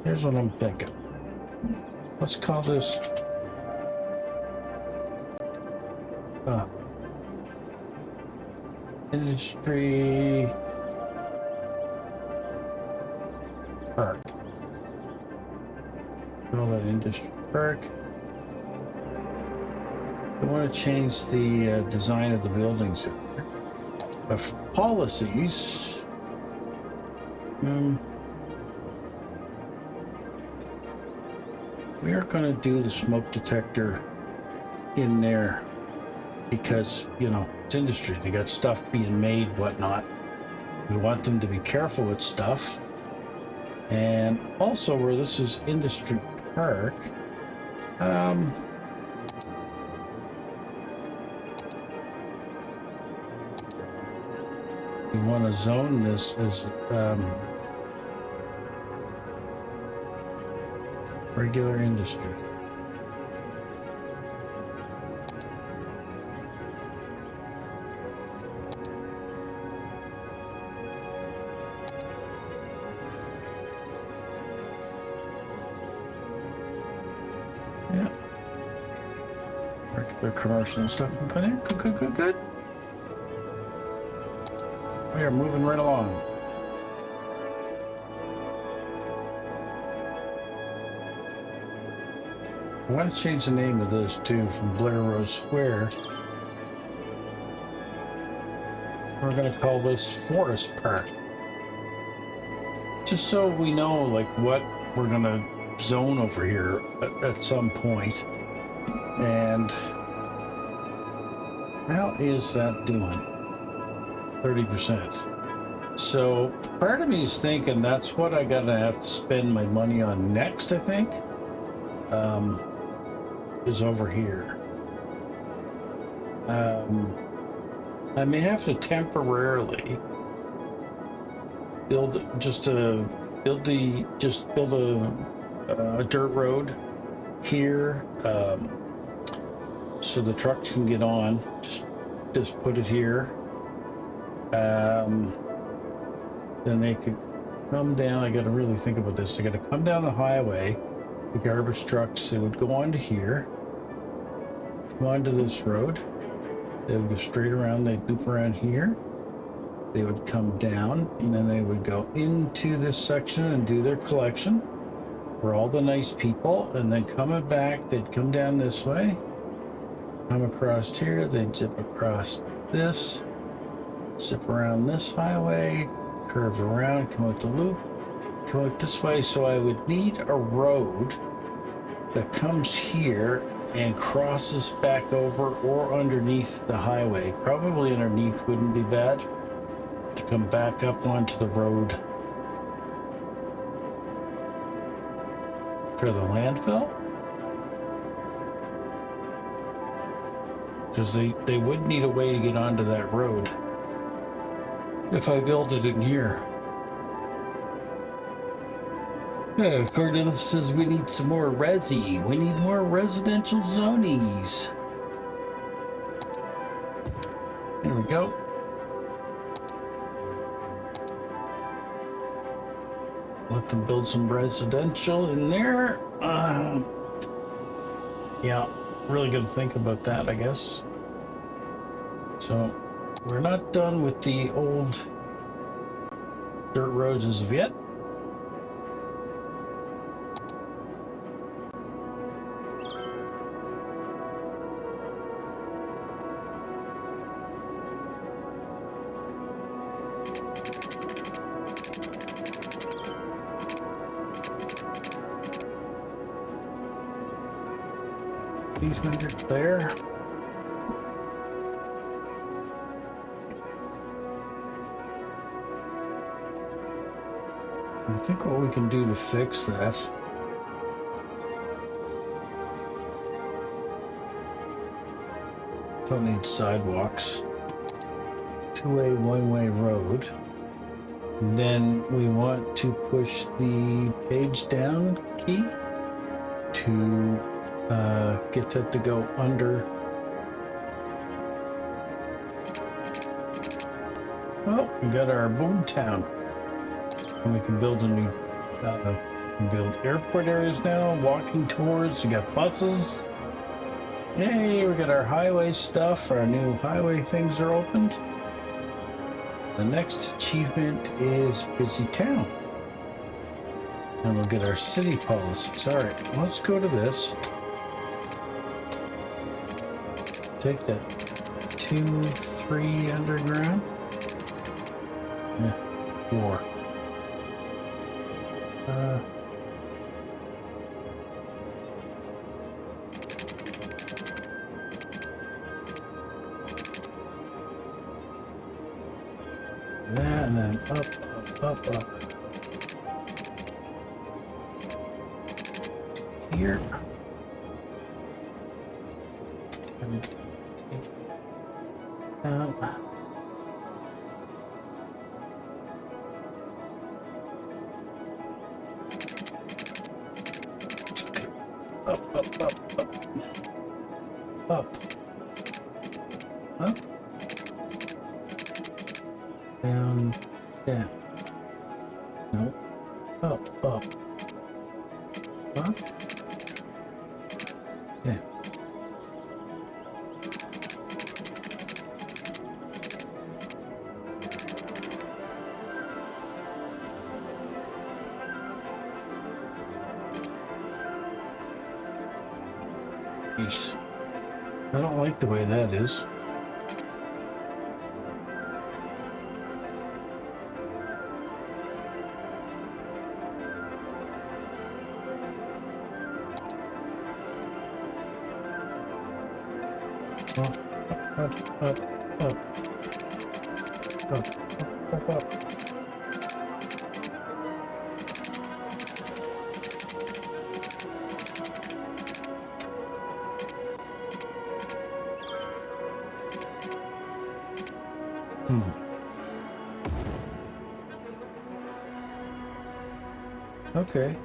Here's what I'm thinking. Let's call this industry park. Call that industry park. I want to change the design of the buildings in here. Of policies, we are going to do the smoke detector in there because, you know, it's industry. They got stuff being made, whatnot. We want them to be careful with stuff. And also where this is industry park, we want to zone this as regular industry. Yeah. Regular commercial and stuff. Okay, good. We are moving right along. I want to change the name of this too from Blair Rose Square. We're going to call this Forest Park. Just so we know like what we're going to zone over here at some point. And how is that doing? 30%. So part of me is thinking that's what I gotta have to spend my money on next, I think, is over here. I may have to temporarily build a dirt road here, so the trucks can get on. Just put it here. Then they could come down. I got to really think about this. They got to come down the highway. The garbage trucks, they would go onto here, come onto this road. They would go straight around. They'd loop around here. They would come down, and then they would go into this section and do their collection for all the nice people. And then coming back, they'd come down this way, come across here. They'd zip across this. Zip around this highway, curve around, come out the loop, come out this way. So I would need a road that comes here and crosses back over or underneath the highway. Probably underneath wouldn't be bad, to come back up onto the road. For the landfill? Because they would need a way to get onto that road if I build it in here. Yeah, according to this says we need some more resi. We need more residential zonies. There we go. Let them build some residential in there. Yeah, really got to think about that, I guess. So we're not done with the old dirt roads as of yet. These hundred there. I think what we can do to fix that. Don't need sidewalks. Two-way, one-way road. Then we want to push the page down key to get that to go under. Well, we got our boom town. And we can build a new, build airport areas now, walking tours, we got buses. Yay, we got our highway stuff, our new highway things are opened. The next achievement is busy town. And we'll get our city policies. All right, let's go to this. Take that 2, 3 underground. Yeah, 4. That and then up. Here. And down. Up. Down. No. Up. Up. Yeah. Jeez. I don't like the way that is. Up. Okay.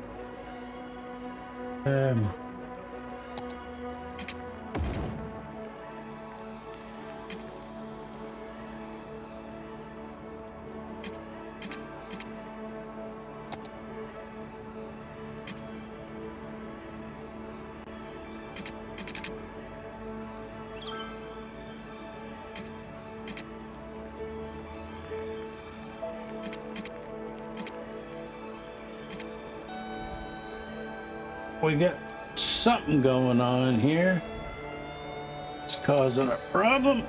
We got something going on here. It's causing a problem.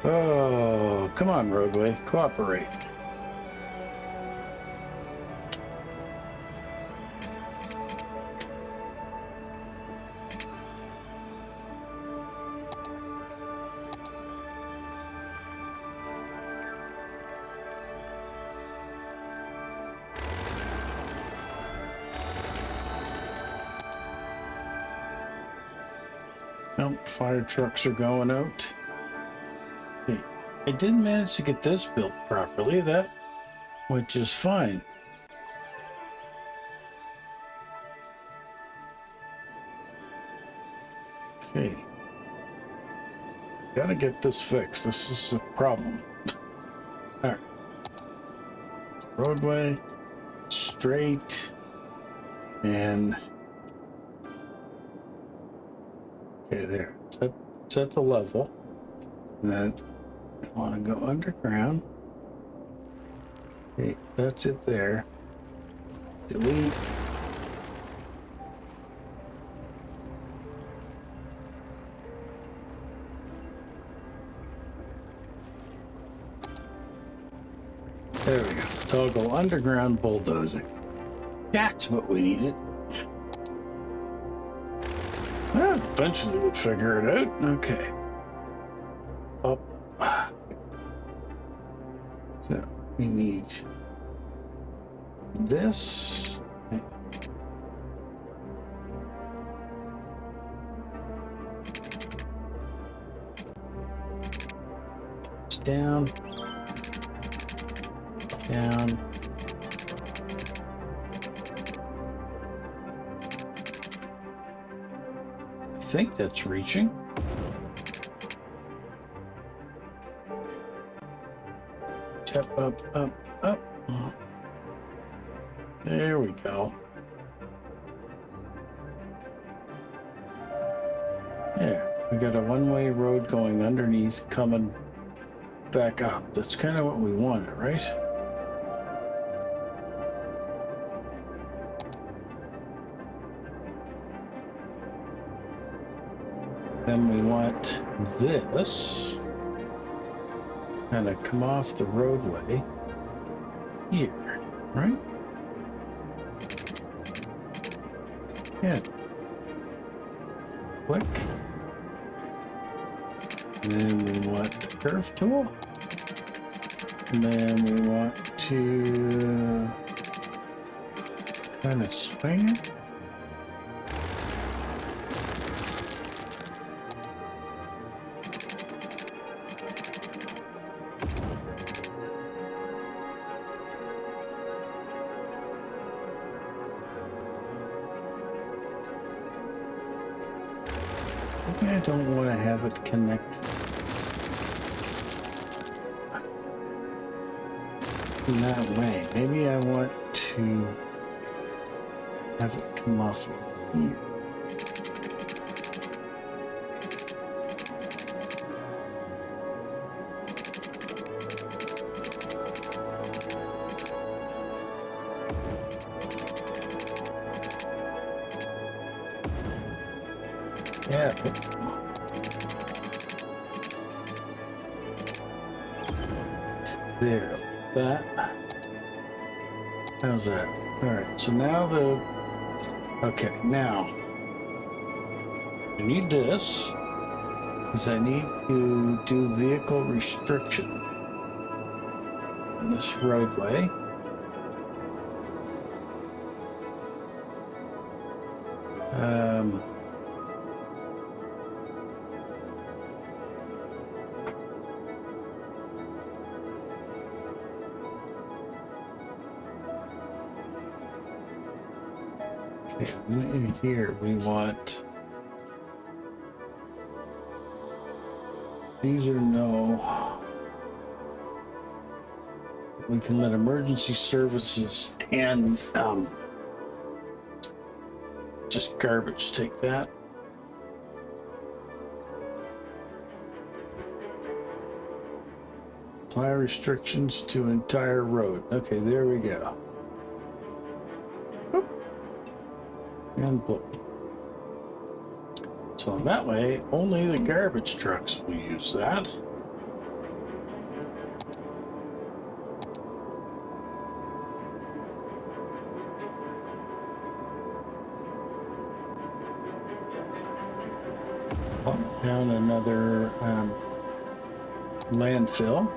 Oh, come on, roadway, cooperate. Nope, fire trucks are going out. Okay. I did manage to get this built properly, which is fine. Okay. Gotta get this fixed. This is a problem. Alright. Roadway. Straight. And... okay, there. It's at the level. And then I want to go underground. Okay, that's it there. Delete. There we go. Toggle underground bulldozing. That's what we needed. Well, eventually we'll figure it out. Okay. Up. So we need this. It's down. Down. I think that's reaching. Step up, up, up. There we go. There, we got a one-way road going underneath, coming back up. That's kind of what we wanted, right? Then we want this kind of come off the roadway here, right? Yeah. Click. And then we want the curve tool. And then we want to kind of swing it. I don't want to have it connect in that way. Maybe I want to have it come off here. Yeah. There, like that. How's that? All right, so now okay, now I need this because I need to do vehicle restriction on this roadway. Okay, in here we want, these are no, we can let emergency services and just garbage take that. Apply restrictions to entire road. Okay, there we go. And blue. So in that way, only the garbage trucks will use that. Pump down another landfill.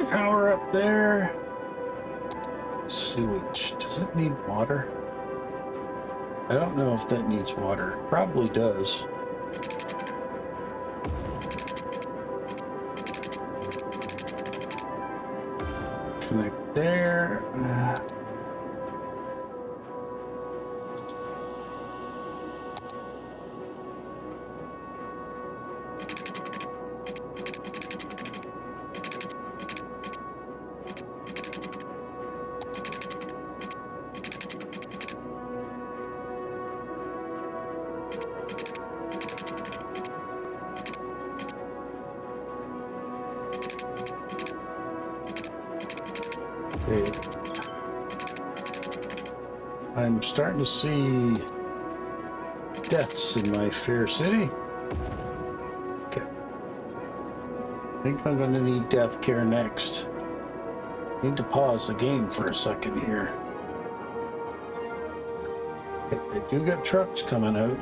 power up there. Sewage. Does it need water? I don't know if that needs water. Probably does. Connect there. Okay. I'm starting to see deaths in my fair city. Okay. I think I'm going to need death care next. Need to pause the game for a second here. Okay, I do got trucks coming out.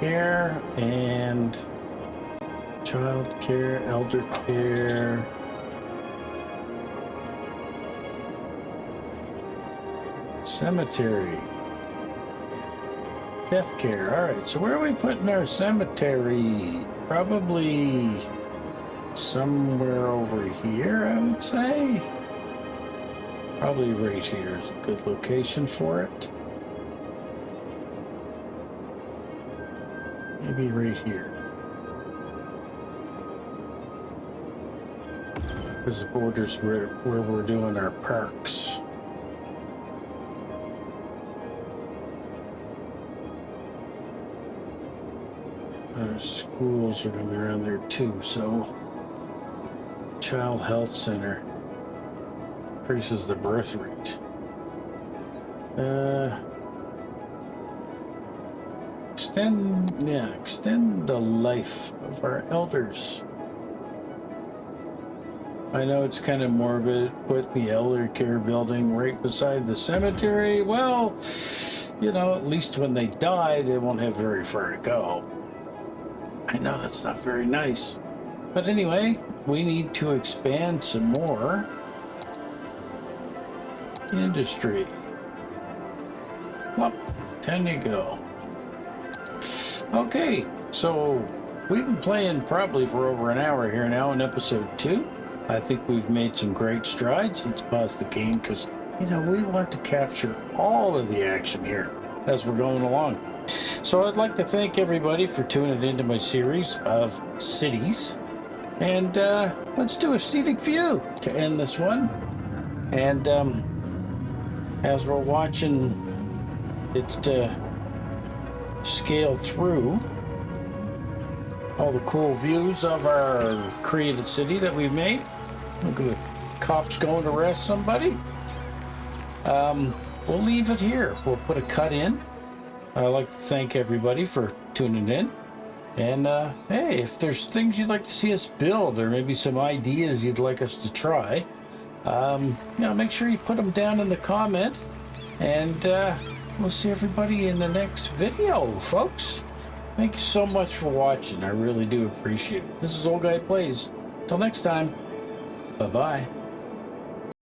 Care and child care, elder care, cemetery, death care. All right, so where are we putting our cemetery? Probably somewhere over here, I would say. Probably right here is a good location for it. Maybe right here. Because the borders where we're doing our parks. Our schools are going to be around there too, so Child Health Center increases the birth rate. Extend the life of our elders. I know it's kind of morbid, put the elder care building right beside the cemetery. Well, you know, at least when they die, they won't have very far to go. I know that's not very nice. But anyway, we need to expand some more industry. Well, 10 you go. Okay, so we've been playing probably for over an hour here now in episode 2. I think we've made some great strides. Let's pause the game because, you know, we want to capture all of the action here as we're going along. So I'd like to thank everybody for tuning into my series of cities. And let's do a scenic view to end this one. And as we're watching it scale through all the cool views of our created city that we've made. Look at the cops going to arrest somebody. We'll leave it here. We'll put a cut in. I'd like to thank everybody for tuning in. And hey, if there's things you'd like to see us build or maybe some ideas you'd like us to try, you know, make sure you put them down in the comment. And we'll see everybody in the next video, folks. Thank you so much for watching. I really do appreciate it. This is Old Guy Plays. Till next time, bye-bye.